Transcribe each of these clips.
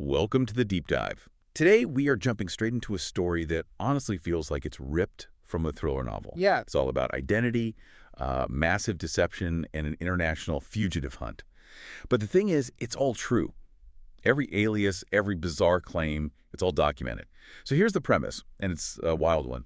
Welcome to the Deep Dive. Today, we are jumping straight into a story that honestly feels like it's ripped from a thriller novel. Yeah. It's all about identity, massive deception, and an international fugitive hunt. But the thing is, it's all true. Every alias, every bizarre claim, it's all documented. So here's the premise, and it's a wild one.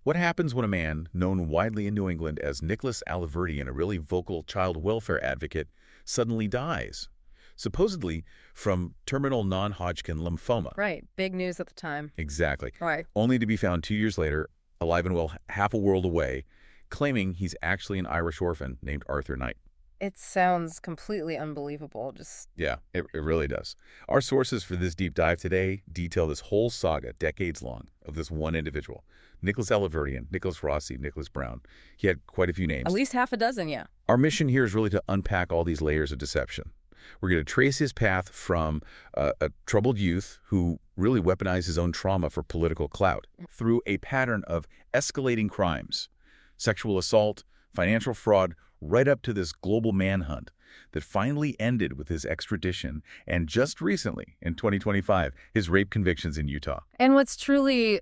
What happens when a man, known widely in New England as Nicholas Alahverdian, a really vocal child welfare advocate, suddenly dies? Supposedly from terminal non-Hodgkin lymphoma. Right. Big news at the time. Exactly. Right. Only to be found 2 years later, alive and well, half a world away, claiming he's actually an Irish orphan named Arthur Knight. It sounds completely unbelievable. Yeah, it really does. Our sources for this deep dive today detail this whole saga, decades long, of this one individual. Nicholas Alahverdian, Nicholas Rossi, Nicholas Brown. He had quite a few names. At least half a dozen, yeah. Our mission here is really to unpack all these layers of deception. We're going to trace his path from a troubled youth who really weaponized his own trauma for political clout through a pattern of escalating crimes, sexual assault, financial fraud, right up to this global manhunt that finally ended with his extradition and just recently, in 2025, his rape convictions in Utah. And what's truly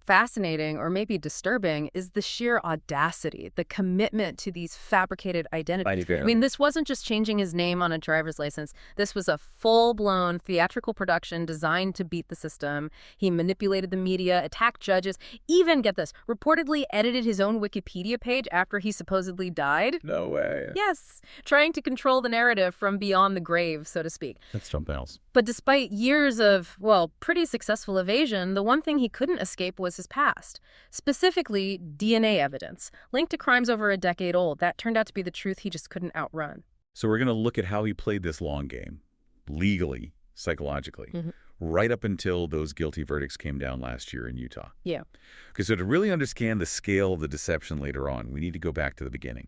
fascinating or maybe disturbing is the sheer audacity, the commitment to these fabricated identities. I mean, this wasn't just changing his name on a driver's license. This was a full-blown theatrical production designed to beat the system. He manipulated the media, attacked judges, even, get this, reportedly edited his own Wikipedia page after he supposedly died. No way. Yes, trying to control the narrative from beyond the grave, so to speak. That's something else. But despite years of, well, pretty successful evasion, the one thing he couldn't escape was his past. Specifically, DNA evidence, linked to crimes over a decade old. That turned out to be the truth he just couldn't outrun. So we're going to look at how he played this long game, legally, psychologically, right up until those guilty verdicts came down last year in Utah. Yeah. Okay, so to really understand the scale of the deception later on, we need to go back to the beginning.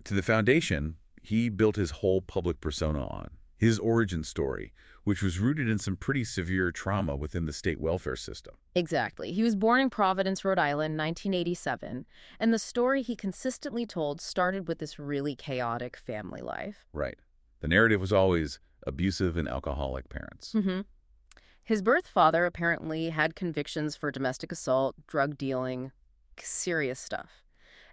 To the foundation he built his whole public persona on, his origin story, which was rooted in some pretty severe trauma within the state welfare system. Exactly. He was born in Providence, Rhode Island, 1987, and the story he consistently told started with this really chaotic family life. Right. The narrative was always abusive and alcoholic parents. His birth father apparently had convictions for domestic assault, drug dealing, serious stuff.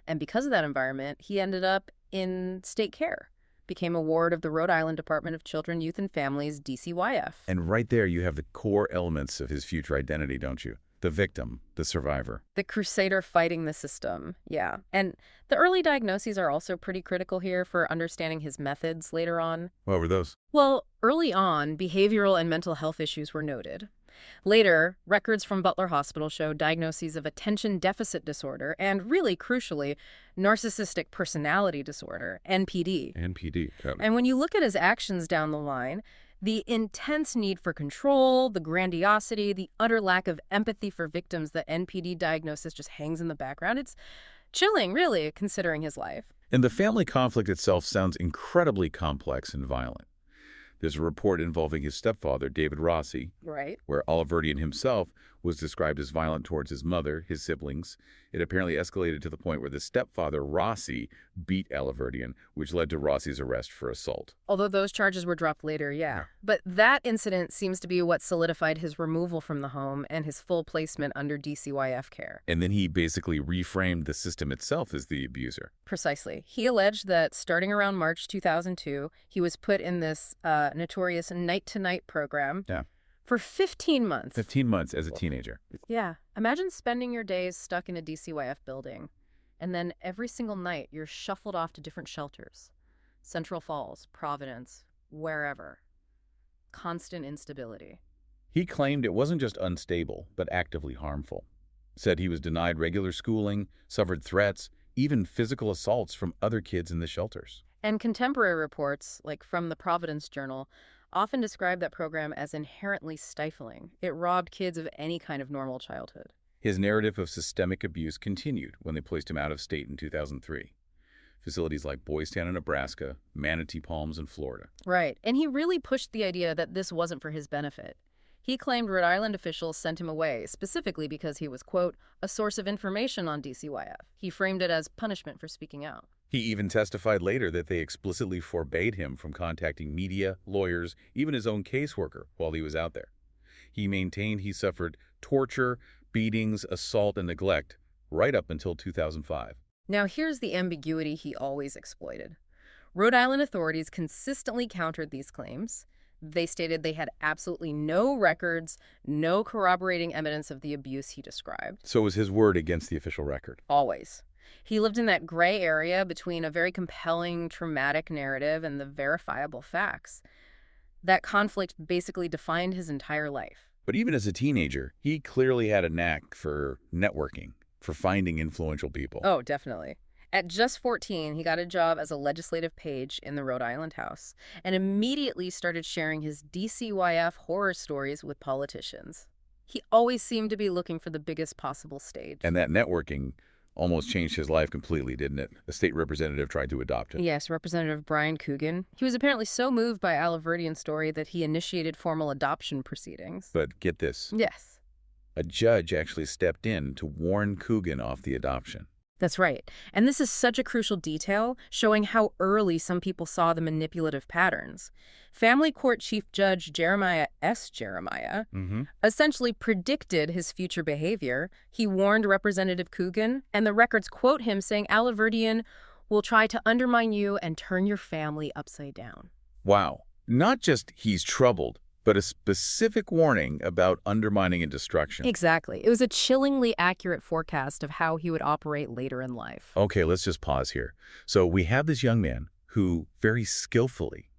And because of that environment, he ended up in state care. Became a ward of the Rhode Island Department of Children, Youth, and Families, DCYF. And right there you have the core elements of his future identity, don't you? The victim, the survivor. The crusader fighting the system, yeah. And the early diagnoses are also pretty critical here for understanding his methods later on. What were those? Well, early on, behavioral and mental health issues were noted. Later, records from Butler Hospital show diagnoses of attention deficit disorder and, really crucially, narcissistic personality disorder, NPD. NPD. And when you look at his actions down the line, the intense need for control, the grandiosity, the utter lack of empathy for victims that NPD diagnosis just hangs in the background, it's chilling, really, considering his life. And the family conflict itself sounds incredibly complex and violent. There's a report involving his stepfather, David Rossi, Right. where Alahverdian himself was described as violent towards his mother, his siblings. It apparently escalated to the point where the stepfather, Rossi, beat Alahverdian, which led to Rossi's arrest for assault. Although those charges were dropped later, yeah. But that incident seems to be what solidified his removal from the home and his full placement under DCYF care. And then he basically reframed the system itself as the abuser. Precisely. He alleged that starting around March 2002, he was put in this notorious night-to-night program. Yeah. For 15 months. 15 months as a teenager. Yeah. Imagine spending your days stuck in a DCYF building, and then every single night you're shuffled off to different shelters. Central Falls, Providence, wherever. Constant instability. He claimed it wasn't just unstable, but actively harmful. Said he was denied regular schooling, suffered threats, even physical assaults from other kids in the shelters. And contemporary reports, like from the Providence Journal, often describe that program as inherently stifling. It robbed kids of any kind of normal childhood. His narrative of systemic abuse continued when they placed him out of state in 2003. Facilities like Boys Town in Nebraska, Manatee Palms in Florida. Right. And he really pushed the idea that this wasn't for his benefit. He claimed Rhode Island officials sent him away, specifically because he was, quote, a source of information on DCYF. He framed it as punishment for speaking out. He even testified later that they explicitly forbade him from contacting media, lawyers, even his own caseworker while he was out there. He maintained he suffered torture, beatings, assault, and neglect right up until 2005. Now here's the ambiguity he always exploited. Rhode Island authorities consistently countered these claims. They stated they had absolutely no records, no corroborating evidence of the abuse he described. So it was his word against the official record. Always. He lived in that gray area between a very compelling, traumatic narrative and the verifiable facts. That conflict basically defined his entire life. But even as a teenager, he clearly had a knack for networking, for finding influential people. Oh, definitely. At just 14, he got a job as a legislative page in the Rhode Island House and immediately started sharing his DCYF horror stories with politicians. He always seemed to be looking for the biggest possible stage. And that networking almost changed his life completely, didn't it? A state representative tried to adopt him. Yes, Representative Brian Coogan. He was apparently so moved by Alahverdian's story that he initiated formal adoption proceedings. But get this. Yes. A judge actually stepped in to warn Coogan off the adoption. That's right. And this is such a crucial detail, showing how early some people saw the manipulative patterns. Family Court Chief Judge Jeremiah S. Jeremiah essentially predicted his future behavior. He warned Representative Coogan, and the records quote him saying, "Alahverdian will try to undermine you and turn your family upside down." Wow. Not just he's troubled, but a specific warning about undermining and destruction. Exactly. It was a chillingly accurate forecast of how he would operate later in life. Okay, let's just pause here. So we have this young man who very skillfully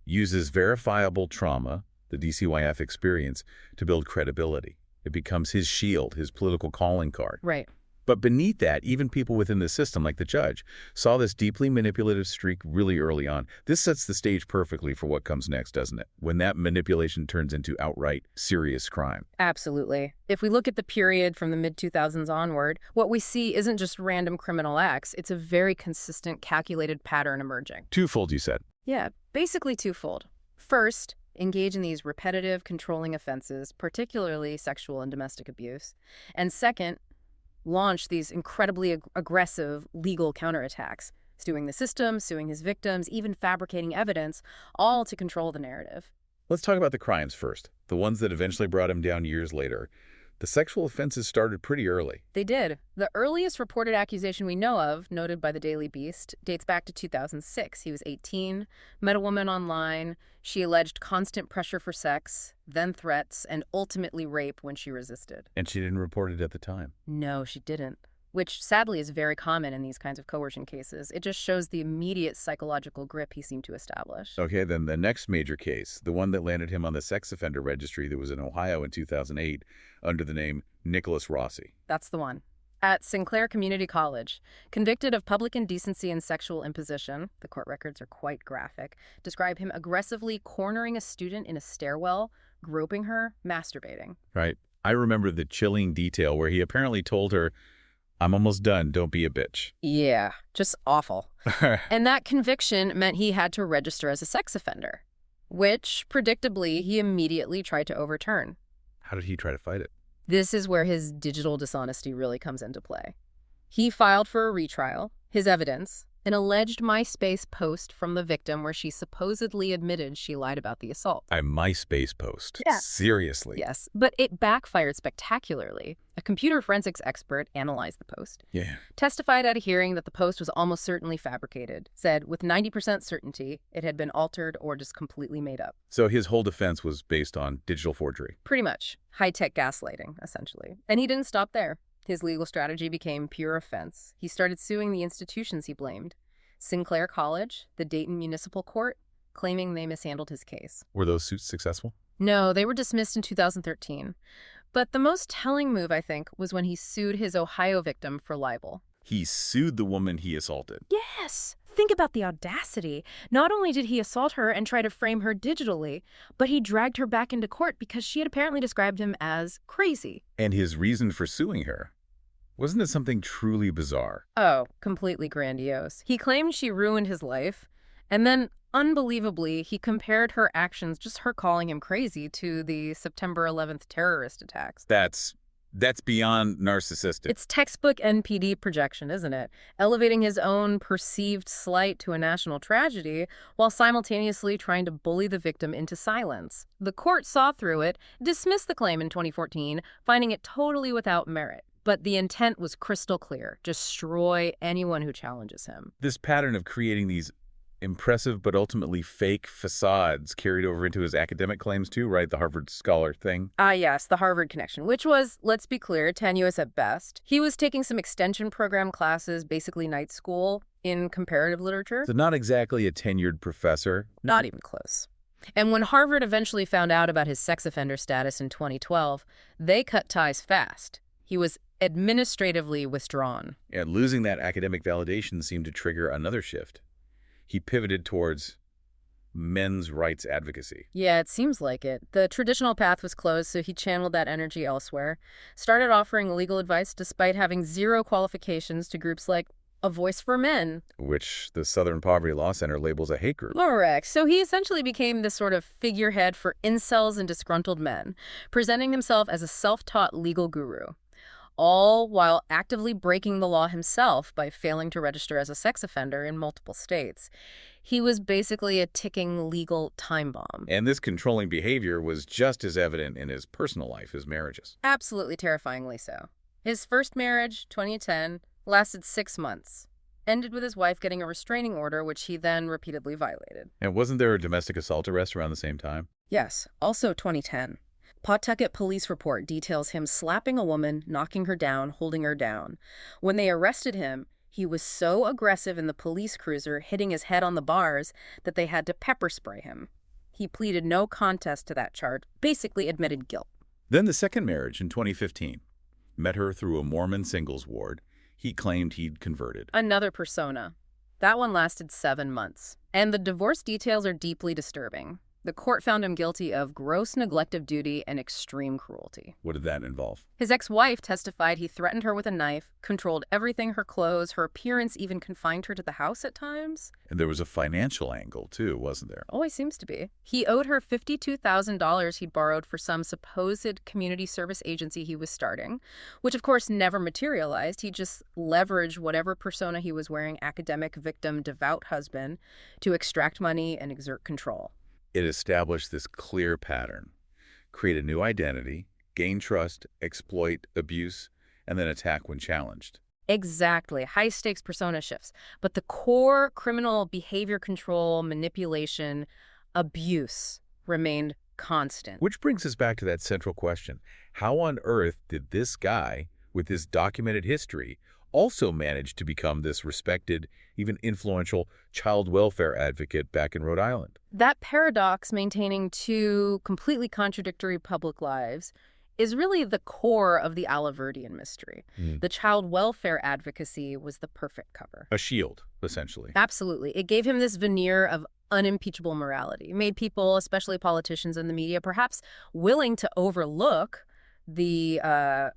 uses verifiable trauma, the DCYF experience, to build credibility. It becomes his shield, his political calling card. Right. But beneath that, even people within the system, like the judge, saw this deeply manipulative streak really early on. This sets the stage perfectly for what comes next, doesn't it? When that manipulation turns into outright serious crime. Absolutely. If we look at the period from the mid-2000s onward, what we see isn't just random criminal acts. It's a very consistent, calculated pattern emerging. Twofold, you said. Yeah, basically twofold. First, engage in these repetitive, controlling offenses, particularly sexual and domestic abuse. And second, launch these incredibly aggressive legal counterattacks, suing the system, suing his victims, even fabricating evidence, all to control the narrative. Let's talk about the crimes first, the ones that eventually brought him down years later. The sexual offenses started pretty early. They did. The earliest reported accusation we know of, noted by the Daily Beast, dates back to 2006. He was 18, met a woman online. She alleged constant pressure for sex, then threats, and ultimately rape when she resisted. And she didn't report it at the time. No, she didn't, which sadly is very common in these kinds of coercion cases. It just shows the immediate psychological grip he seemed to establish. Okay, then the next major case, the one that landed him on the sex offender registry that was in Ohio in 2008 under the name Nicholas Rossi. That's the one. At Sinclair Community College, convicted of public indecency and sexual imposition, the court records are quite graphic, describe him aggressively cornering a student in a stairwell, groping her, masturbating. Right. I remember the chilling detail where he apparently told her, "I'm almost done, don't be a bitch." Yeah, just awful. And that conviction meant he had to register as a sex offender, which, predictably, he immediately tried to overturn. How did he try to fight it? This is where his digital dishonesty really comes into play. He filed for a retrial. His evidence, an alleged MySpace post from the victim where she supposedly admitted she lied about the assault. A MySpace post? Yeah. Seriously? Yes, but it backfired spectacularly. A computer forensics expert analyzed the post. Yeah. Testified at a hearing that the post was almost certainly fabricated. Said with 90% certainty it had been altered or just completely made up. So his whole defense was based on digital forgery? Pretty much. High-tech gaslighting, essentially. And he didn't stop there. His legal strategy became pure offense. He started suing the institutions he blamed. Sinclair College, the Dayton Municipal Court, claiming they mishandled his case. Were those suits successful? No, they were dismissed in 2013. But the most telling move, I think, was when he sued his Ohio victim for libel. He sued the woman he assaulted. Yes! Think about the audacity. Not only did he assault her and try to frame her digitally, but he dragged her back into court because she had apparently described him as crazy. And his reason for suing her? Wasn't it something truly bizarre? Oh, completely grandiose. He claimed she ruined his life, and then, unbelievably, he compared her actions, just her calling him crazy, to the September 11th terrorist attacks. That's That's beyond narcissistic. It's textbook NPD projection, isn't it? Elevating his own perceived slight to a national tragedy while simultaneously trying to bully the victim into silence. The court saw through it, dismissed the claim in 2014, finding it totally without merit. But the intent was crystal clear: destroy anyone who challenges him. This pattern of creating these impressive but ultimately fake facades carried over into his academic claims too, right? The Harvard scholar thing. Ah, yes, the Harvard connection, which was, let's be clear, tenuous at best. He was taking some extension program classes, basically night school, in comparative literature. So not exactly a tenured professor. Not even close. And when Harvard eventually found out about his sex offender status in 2012, they cut ties fast. He was administratively withdrawn. And losing that academic validation seemed to trigger another shift. He pivoted towards men's rights advocacy. Yeah, it seems like it. The traditional path was closed, so he channeled that energy elsewhere. Started offering legal advice despite having zero qualifications to groups like A Voice for Men, which the Southern Poverty Law Center labels a hate group. Correct. So he essentially became this sort of figurehead for incels and disgruntled men, presenting himself as a self-taught legal guru, all while actively breaking the law himself by failing to register as a sex offender in multiple states. He was basically a ticking legal time bomb. And this controlling behavior was just as evident in his personal life, his marriages. Absolutely terrifyingly so. His first marriage, 2010, lasted 6 months. Ended with his wife getting a restraining order, which he then repeatedly violated. And wasn't there a domestic assault arrest around the same time? Yes, also 2010. Pawtucket police report details him slapping a woman, knocking her down, holding her down. When they arrested him, he was so aggressive in the police cruiser, hitting his head on the bars, that they had to pepper spray him. He pleaded no contest to that charge, basically admitted guilt. Then the second marriage in 2015. Met her through a Mormon singles ward. He claimed he'd converted. Another persona. That one lasted 7 months. And the divorce details are deeply disturbing. The court found him guilty of gross neglect of duty and extreme cruelty. What did that involve? His ex-wife testified he threatened her with a knife, controlled everything: her clothes, her appearance, even confined her to the house at times. And there was a financial angle, too, wasn't there? Always seems to be. He owed her $52,000 he'd borrowed for some supposed community service agency he was starting, which of course never materialized. He just leveraged whatever persona he was wearing, academic, victim, devout husband, to extract money and exert control. It established this clear pattern: create a new identity, gain trust, exploit, abuse, and then attack when challenged. Exactly. High-stakes persona shifts. But the core criminal behavior control, manipulation, abuse remained constant. Which brings us back to that central question. How on earth did this guy, with this documented history, also manage to become this respected, even influential child welfare advocate back in Rhode Island? That paradox, maintaining two completely contradictory public lives, is really the core of the Alahverdian mystery. The child welfare advocacy was the perfect cover. A shield, essentially. Absolutely. It gave him this veneer of unimpeachable morality, made people, especially politicians and the media, perhaps willing to overlook the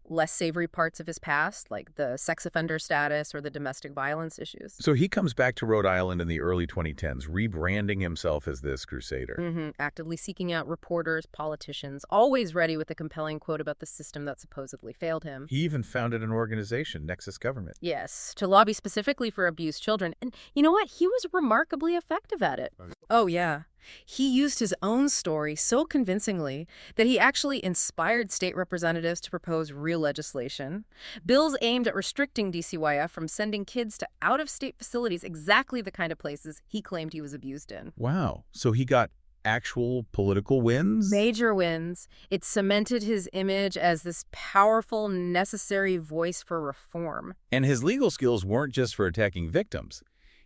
less savory parts of his past, like the sex offender status or the domestic violence issues. So he comes back to Rhode Island in the early 2010s, rebranding himself as this crusader. Actively seeking out reporters, politicians, always ready with a compelling quote about the system that supposedly failed him. He even founded an organization, Nexus Government. Yes, to lobby specifically for abused children. And you know what? He was remarkably effective at it. Oh, yeah. He used his own story so convincingly that he actually inspired state representatives to propose real legislation. Bills aimed at restricting DCYF from sending kids to out-of-state facilities, exactly the kind of places he claimed he was abused in. Wow. So he got actual political wins? Major wins. It cemented his image as this powerful, necessary voice for reform. And his legal skills weren't just for attacking victims.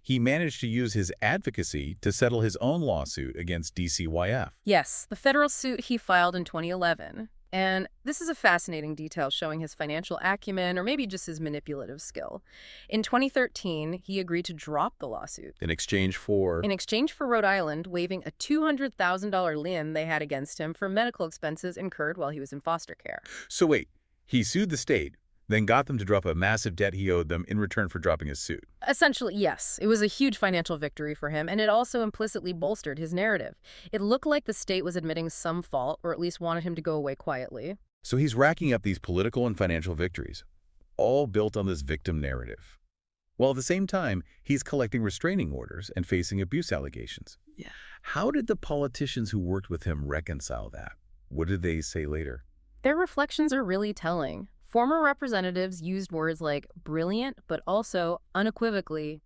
He managed to use his advocacy to settle his own lawsuit against DCYF. Yes, the federal suit he filed in 2011. And this is a fascinating detail showing his financial acumen, or maybe just his manipulative skill. In 2013, he agreed to drop the lawsuit. In exchange for? In exchange for Rhode Island waiving a $200,000 lien they had against him for medical expenses incurred while he was in foster care. So wait, he sued the state, then got them to drop a massive debt he owed them in return for dropping his suit. Essentially, yes. It was a huge financial victory for him, and it also implicitly bolstered his narrative. It looked like the state was admitting some fault, or at least wanted him to go away quietly. So he's racking up these political and financial victories, all built on this victim narrative. While at the same time, he's collecting restraining orders and facing abuse allegations. Yeah. How did the politicians who worked with him reconcile that? What did they say later? Their reflections are really telling. Former representatives used words like brilliant, but also unequivocally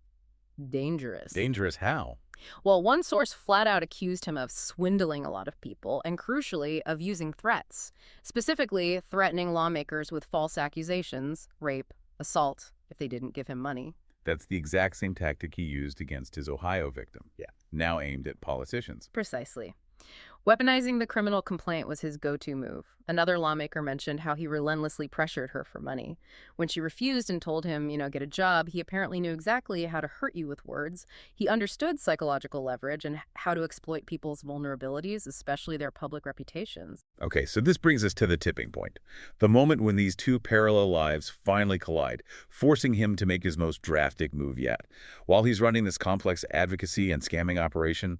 dangerous. Dangerous how? Well, one source flat out accused him of swindling a lot of people and, crucially, of using threats, specifically threatening lawmakers with false accusations, rape, assault, if they didn't give him money. That's the exact same tactic he used against his Ohio victim. Yeah. Now aimed at politicians. Precisely. Weaponizing the criminal complaint was his go-to move. Another lawmaker mentioned how he relentlessly pressured her for money. When she refused and told him, get a job, he apparently knew exactly how to hurt you with words. He understood psychological leverage and how to exploit people's vulnerabilities, especially their public reputations. Okay, so this brings us to the tipping point. The moment when these two parallel lives finally collide, forcing him to make his most drastic move yet. While he's running this complex advocacy and scamming operation,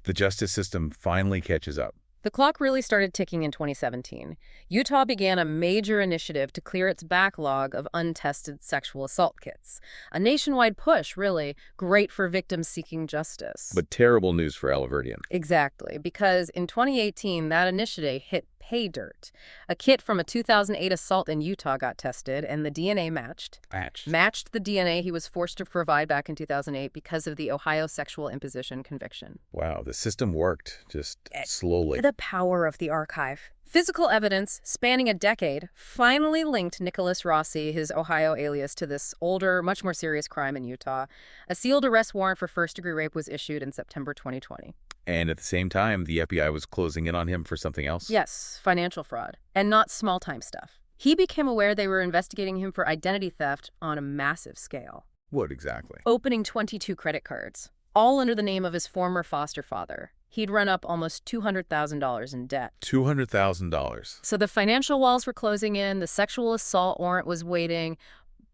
the justice system finally catches up. The clock really started ticking in 2017. Utah began a major initiative to clear its backlog of untested sexual assault kits. A nationwide push, really, great for victims seeking justice. But terrible news for Alahverdian. Exactly, because in 2018, that initiative hit pay dirt. A kit from a 2008 assault in Utah got tested, and the DNA matched the DNA he was forced to provide back in 2008 because of the Ohio sexual imposition conviction. Wow, the system worked, just slowly. The power of the archive. Physical evidence spanning a decade finally linked Nicholas Rossi, his Ohio alias, to this older, much more serious crime in Utah. A sealed arrest warrant for first-degree rape was issued in September 2020. And at the same time, the FBI was closing in on him for something else? Yes, financial fraud. And not small-time stuff. He became aware they were investigating him for identity theft on a massive scale. What exactly? Opening 22 credit cards, all under the name of his former foster father. He'd run up almost $200,000 in debt. $200,000. So the financial walls were closing in, the sexual assault warrant was waiting.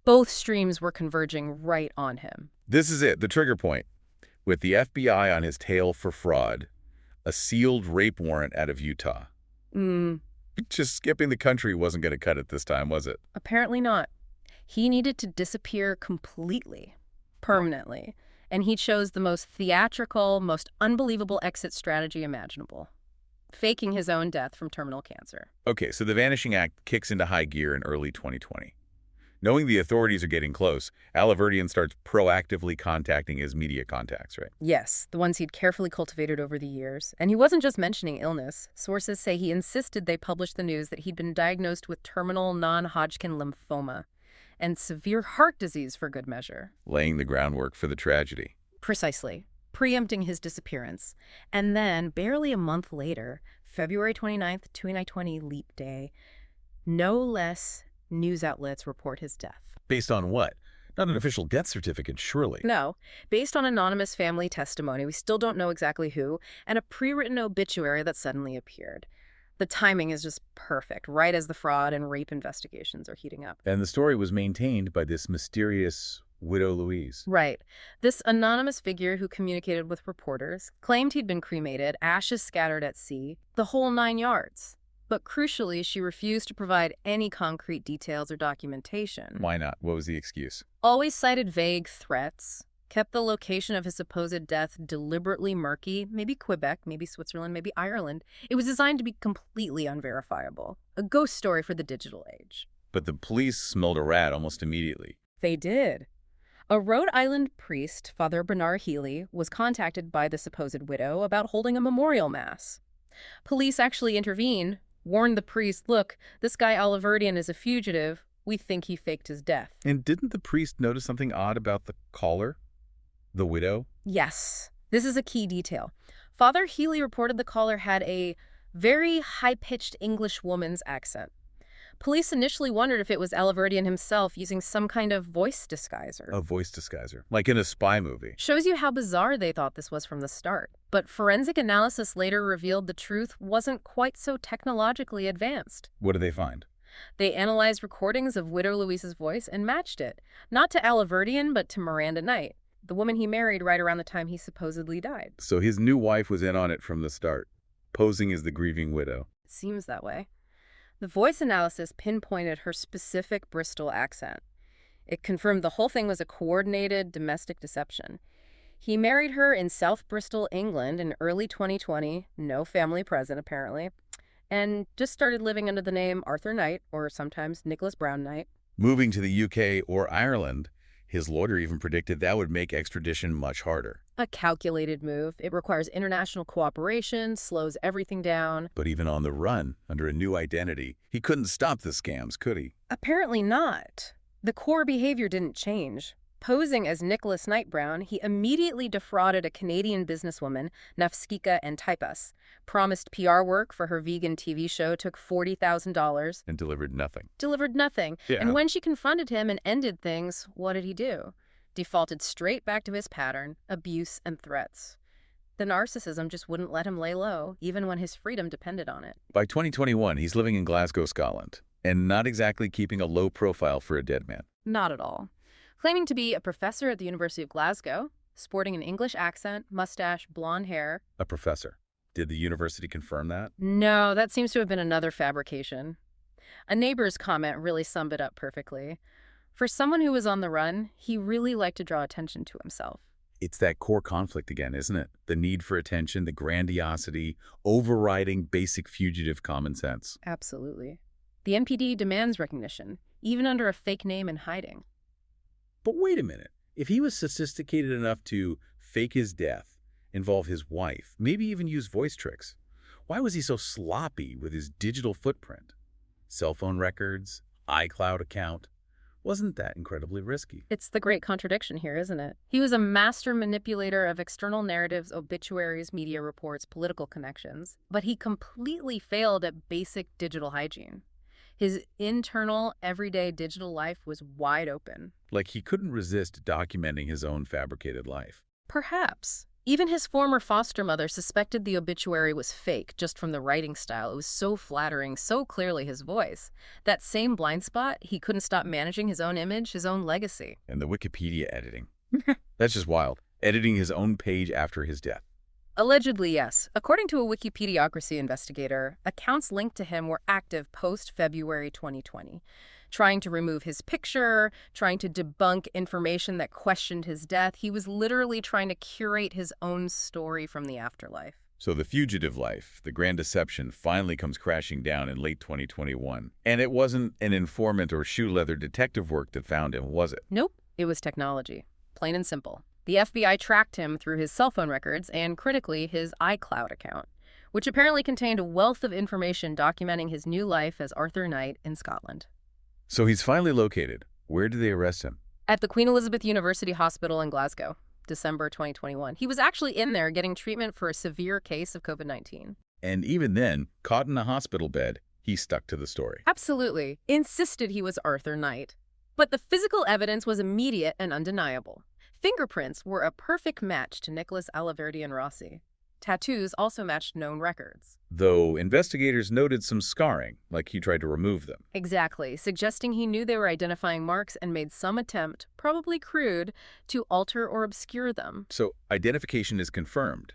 Both streams were converging right on him. This is it, the trigger point. With the FBI on his tail for fraud, a sealed rape warrant out of Utah. Just skipping the country wasn't going to cut it this time, was it? Apparently not. He needed to disappear completely, permanently. And he chose the most theatrical, most unbelievable exit strategy imaginable. Faking his own death from terminal cancer. Okay, so the Vanishing Act kicks into high gear in early 2020. Knowing the authorities are getting close, Alahverdian starts proactively contacting his media contacts, right? Yes, the ones he'd carefully cultivated over the years. And he wasn't just mentioning illness. Sources say he insisted they publish the news that he'd been diagnosed with terminal non-Hodgkin lymphoma and severe heart disease for good measure. Laying the groundwork for the tragedy. Precisely. Preempting his disappearance. And then, barely a month later, February 29th, 2020, Leap Day, no less news outlets report his death. Based on what? Not an official death certificate, surely. No. Based on anonymous family testimony, we still don't know exactly who, and a pre-written obituary that suddenly appeared. The timing is just perfect, right as the fraud and rape investigations are heating up. And the story was maintained by this mysterious Widow Louise. Right. This anonymous figure who communicated with reporters claimed he'd been cremated, ashes scattered at sea, the whole 9 yards. But crucially, she refused to provide any concrete details or documentation. Why not? What was the excuse? Always cited vague threats, kept the location of his supposed death deliberately murky, maybe Quebec, maybe Switzerland, maybe Ireland. It was designed to be completely unverifiable. A ghost story for the digital age. But the police smelled a rat almost immediately. They did. A Rhode Island priest, Father Bernard Healy, was contacted by the supposed widow about holding a memorial mass. Police actually intervened, warned the priest, look, this guy Alahverdian is a fugitive. We think he faked his death. And didn't the priest notice something odd about the caller? The widow? Yes. This is a key detail. Father Healy reported the caller had a very high-pitched English woman's accent. Police initially wondered if it was Alahverdian himself using some kind of voice disguiser. A voice disguiser, like in a spy movie. Shows you how bizarre they thought this was from the start. But forensic analysis later revealed the truth wasn't quite so technologically advanced. What did they find? They analyzed recordings of Widow Louise's voice and matched it. Not to Alahverdian, but to Miranda Knight, the woman he married right around the time he supposedly died. So his new wife was in on it from the start, posing as the grieving widow. It seems that way. The voice analysis pinpointed her specific Bristol accent. It confirmed the whole thing was a coordinated domestic deception. He married her in South Bristol, England in early 2020, no family present apparently, and just started living under the name Arthur Knight, or sometimes Nicholas Brown Knight. Moving to the UK or Ireland, his lawyer even predicted that would make extradition much harder. A calculated move. It requires international cooperation, slows everything down. But even on the run, under a new identity, he couldn't stop the scams, could he? Apparently not. The core behavior didn't change. Posing as Nicholas Knight Brown, he immediately defrauded a Canadian businesswoman, Nafskika Antaipas, promised PR work for her vegan TV show, took $40,000. And delivered nothing. Delivered nothing. Yeah. And when she confronted him and ended things, what did he do? Defaulted straight back to his pattern, abuse and threats. The narcissism just wouldn't let him lay low, even when his freedom depended on it. By 2021, he's living in Glasgow, Scotland, and not exactly keeping a low profile for a dead man. Not at all. Claiming to be a professor at the University of Glasgow, sporting an English accent, mustache, blonde hair. A professor. Did the university confirm that? No, that seems to have been another fabrication. A neighbor's comment really summed it up perfectly. For someone who was on the run, he really liked to draw attention to himself. It's that core conflict again, isn't it? The need for attention, the grandiosity, overriding basic fugitive common sense. Absolutely. The NPD demands recognition, even under a fake name and hiding. But wait a minute. If he was sophisticated enough to fake his death, involve his wife, maybe even use voice tricks, why was he so sloppy with his digital footprint? Cell phone records, iCloud account. Wasn't that incredibly risky? It's the great contradiction here, isn't it? He was a master manipulator of external narratives, obituaries, media reports, political connections, but he completely failed at basic digital hygiene. His internal, everyday digital life was wide open. Like he couldn't resist documenting his own fabricated life. Perhaps. Even his former foster mother suspected the obituary was fake just from the writing style. It was so flattering, so clearly his voice. That same blind spot, he couldn't stop managing his own image, his own legacy. And the Wikipedia editing. That's just wild. Editing his own page after his death. Allegedly, yes. According to a Wikipediography investigator, accounts linked to him were active post-February 2020, trying to remove his picture, trying to debunk information that questioned his death. He was literally trying to curate his own story from the afterlife. So the fugitive life, the grand deception, finally comes crashing down in late 2021. And it wasn't an informant or shoe leather detective work that found him, was it? Nope. It was technology. Plain and simple. The FBI tracked him through his cell phone records and, critically, his iCloud account, which apparently contained a wealth of information documenting his new life as Arthur Knight in Scotland. So he's finally located. Where did they arrest him? At the Queen Elizabeth University Hospital in Glasgow, December 2021. He was actually in there getting treatment for a severe case of COVID-19. And even then, caught in a hospital bed, he stuck to the story. Absolutely. Insisted he was Arthur Knight. But the physical evidence was immediate and undeniable. Fingerprints were a perfect match to Nicholas Alahverdian Rossi. Tattoos also matched known records. Though investigators noted some scarring, like he tried to remove them. Exactly, suggesting he knew they were identifying marks and made some attempt, probably crude, to alter or obscure them. So identification is confirmed.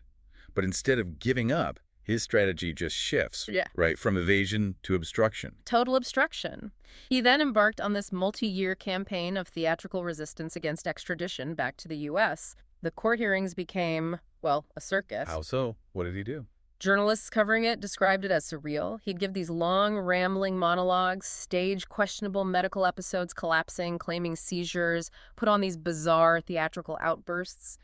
But instead of giving up, his strategy just shifts, right, from evasion to obstruction. Total obstruction. He then embarked on this multi-year campaign of theatrical resistance against extradition back to the U.S. The court hearings became, well, a circus. How so? What did he do? Journalists covering it described it as surreal. He'd give these long, rambling monologues, stage questionable medical episodes collapsing, claiming seizures, put on these bizarre theatrical outbursts.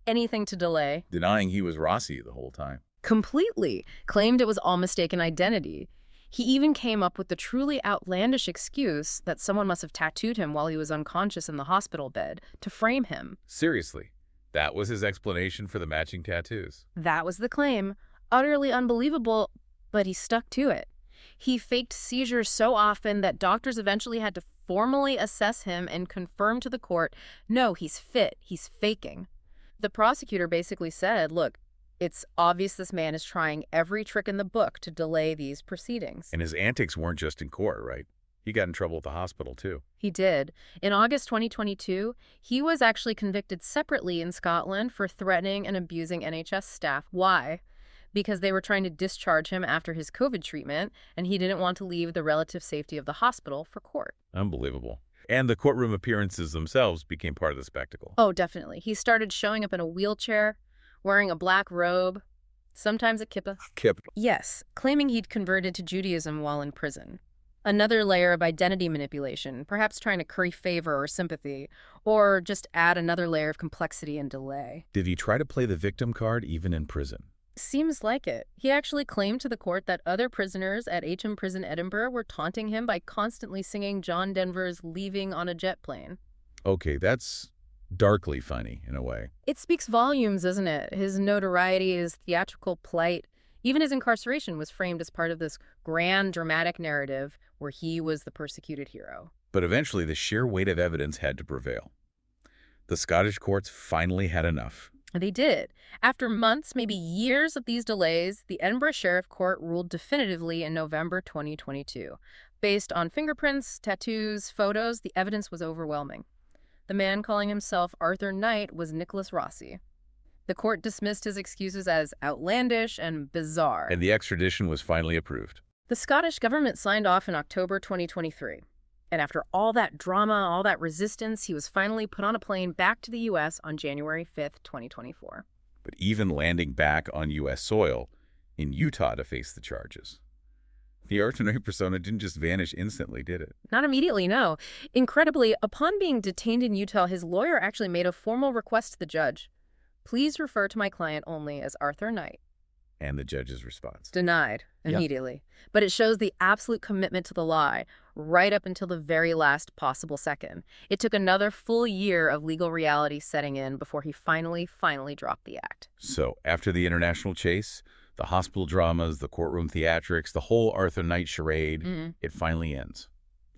Anything to delay. Denying he was Rossi the whole time. Completely. Claimed it was all mistaken identity. He even came up with the truly outlandish excuse that someone must have tattooed him while he was unconscious in the hospital bed to frame him. Seriously, that was his explanation for the matching tattoos. That was the claim. Utterly unbelievable, but he stuck to it. He faked seizures so often that doctors eventually had to formally assess him and confirm to the court, no, he's fit, he's faking. The prosecutor basically said, look, it's obvious this man is trying every trick in the book to delay these proceedings. And his antics weren't just in court, right? He got in trouble at the hospital, too. He did. In August 2022, he was actually convicted separately in Scotland for threatening and abusing NHS staff. Why? because they were trying to discharge him after his COVID treatment, and he didn't want to leave the relative safety of the hospital for court. Unbelievable. And the courtroom appearances themselves became part of the spectacle. Oh, definitely. He started showing up in a wheelchair, wearing a black robe, sometimes a kippah. Kippah. Yes, claiming he'd converted to Judaism while in prison. Another layer of identity manipulation, perhaps trying to curry favor or sympathy, or just add another layer of complexity and delay. Did he try to play the victim card even in prison? Seems like it. He actually claimed to the court that other prisoners at HM Prison Edinburgh were taunting him by constantly singing John Denver's Leaving on a Jet Plane. Okay, that's darkly funny in a way. It speaks volumes, doesn't it? His notoriety, his theatrical plight, even his incarceration was framed as part of this grand dramatic narrative where he was the persecuted hero. But eventually the sheer weight of evidence had to prevail. The Scottish courts finally had enough. They did. After months, maybe years of these delays, the Edinburgh Sheriff Court ruled definitively in November 2022. Based on fingerprints, tattoos, photos, the evidence was overwhelming. The man calling himself Arthur Knight was Nicholas Rossi. The court dismissed his excuses as outlandish and bizarre. And the extradition was finally approved. The Scottish government signed off in October 2023. And after all that drama, all that resistance, he was finally put on a plane back to the U.S. on January 5th, 2024. But even landing back on U.S. soil, in Utah to face the charges. The Arthur Knight persona didn't just vanish instantly, did it? Not immediately, no. Incredibly, upon being detained in Utah, his lawyer actually made a formal request to the judge. Please refer to my client only as Arthur Knight. And the judge's response? Denied immediately. Yep. But it shows the absolute commitment to the lie right up until the very last possible second. It took another full year of legal reality setting in before he finally dropped the act. So after the international chase, the hospital dramas, the courtroom theatrics, the whole Arthur Knight charade, it finally ends.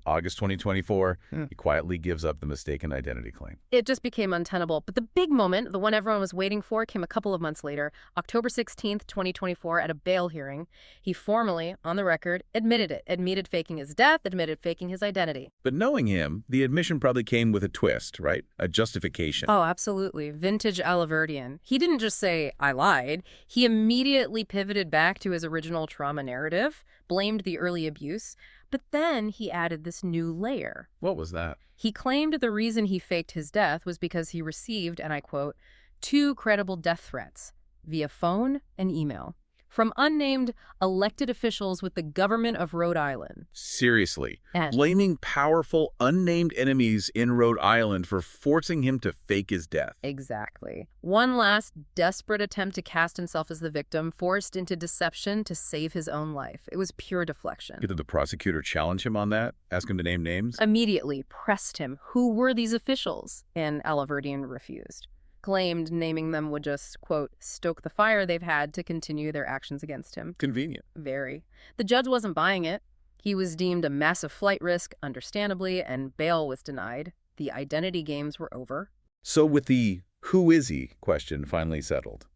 August 2024, he quietly gives up the mistaken identity claim. It just became untenable. But the big moment, the one everyone was waiting for, came a couple of months later, October 16th, 2024, at a bail hearing. He formally, on the record, admitted it. Admitted faking his death, admitted faking his identity. But knowing him, the admission probably came with a twist, right? A justification. Oh, absolutely. Vintage Alahverdian. He didn't just say, I lied. He immediately pivoted back to his original trauma narrative, blamed the early abuse. But then he added this new layer. What was that? He claimed the reason he faked his death was because he received, and I quote, 2 credible death threats via phone and email from unnamed elected officials with the government of Rhode Island. Seriously, And blaming powerful, unnamed enemies in Rhode Island for forcing him to fake his death. Exactly. One last desperate attempt to cast himself as the victim, forced into deception to save his own life. It was pure deflection. Did the prosecutor challenge him on that? Ask him to name names? Immediately pressed him. Who were these officials? And Alahverdian refused. Claimed naming them would just, quote, stoke the fire they've had to continue their actions against him. Convenient. Very. The judge wasn't buying it. He was deemed a massive flight risk, understandably, and bail was denied. The identity games were over. So with the who is he question finally settled,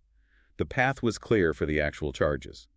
the path was clear for the actual charges,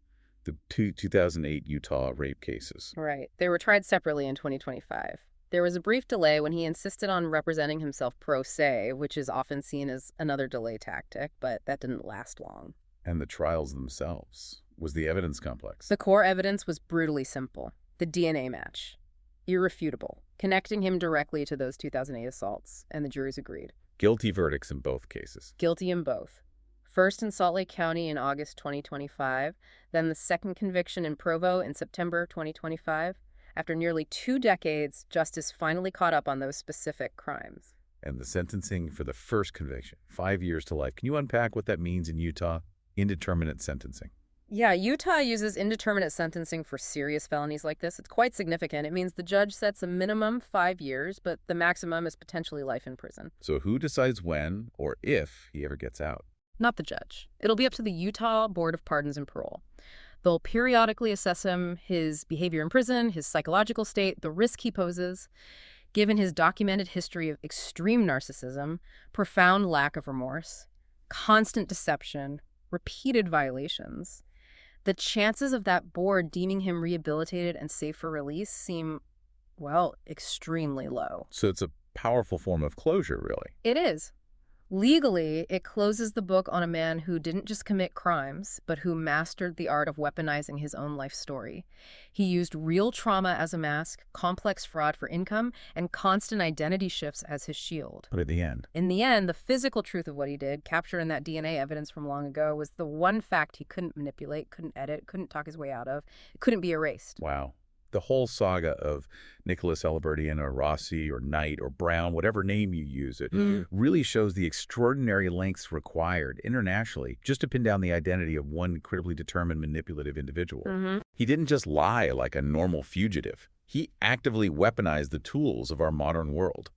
the 2008 Utah rape cases. Right. They were tried separately in 2025. There was a brief delay when he insisted on representing himself pro se, which is often seen as another delay tactic, but that didn't last long. And the trials themselves. Was the evidence complex? The core evidence was brutally simple. The DNA match. Irrefutable. Connecting him directly to those 2008 assaults, and the juries agreed. Guilty verdicts in both cases. Guilty in both. First in Salt Lake County in August 2025, then the second conviction in Provo in September 2025. After nearly 2 decades, justice finally caught up on those specific crimes. And the sentencing for the first conviction, 5 years to life. Can you unpack what that means in Utah? Indeterminate sentencing. Yeah, Utah uses indeterminate sentencing for serious felonies like this. It's quite significant. It means the judge sets a minimum 5 years, but the maximum is potentially life in prison. So who decides when or if he ever gets out? Not the judge. It'll be up to the Utah Board of Pardons and Parole. They'll periodically assess him, his behavior in prison, his psychological state, the risk he poses. Given his documented history of extreme narcissism, profound lack of remorse, constant deception, repeated violations, the chances of that board deeming him rehabilitated and safe for release seem, well, extremely low. So it's a powerful form of closure, really. It is. Legally, it closes the book on a man who didn't just commit crimes, but who mastered the art of weaponizing his own life story. He used real trauma as a mask, complex fraud for income, and constant identity shifts as his shield. But at the end? In the end, the physical truth of what he did, captured in that DNA evidence from long ago, was the one fact he couldn't manipulate, couldn't edit, couldn't talk his way out of. It couldn't be erased. Wow. The whole saga of Nicholas Alahverdian or Rossi or Knight or Brown, whatever name you use it, really shows the extraordinary lengths required internationally just to pin down the identity of one incredibly determined, manipulative individual. He didn't just lie like a normal fugitive. He actively weaponized the tools of our modern world.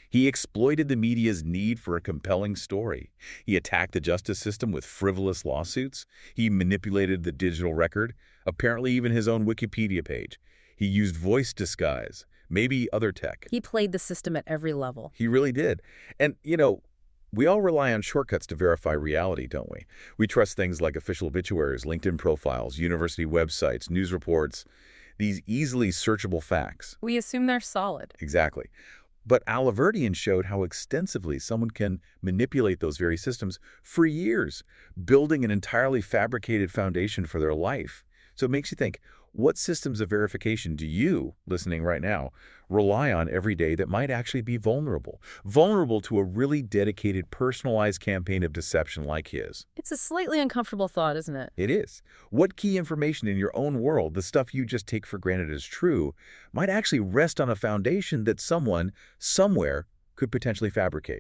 He exploited the media's need for a compelling story. He attacked the justice system with frivolous lawsuits. He manipulated the digital record, apparently even his own Wikipedia page. He used voice disguise, maybe other tech. He played the system at every level. He really did. And, you know, we all rely on shortcuts to verify reality, don't we? We trust things like official obituaries, LinkedIn profiles, university websites, news reports, these easily searchable facts. We assume they're solid. Exactly. But Alahverdian showed how extensively someone can manipulate those very systems for years, building an entirely fabricated foundation for their life. So it makes you think, what systems of verification do you, listening right now, rely on every day that might actually be vulnerable? Vulnerable to a really dedicated, personalized campaign of deception like his. It's a slightly uncomfortable thought, isn't it? It is. What key information in your own world, the stuff you just take for granted as true, might actually rest on a foundation that someone, somewhere, could potentially fabricate?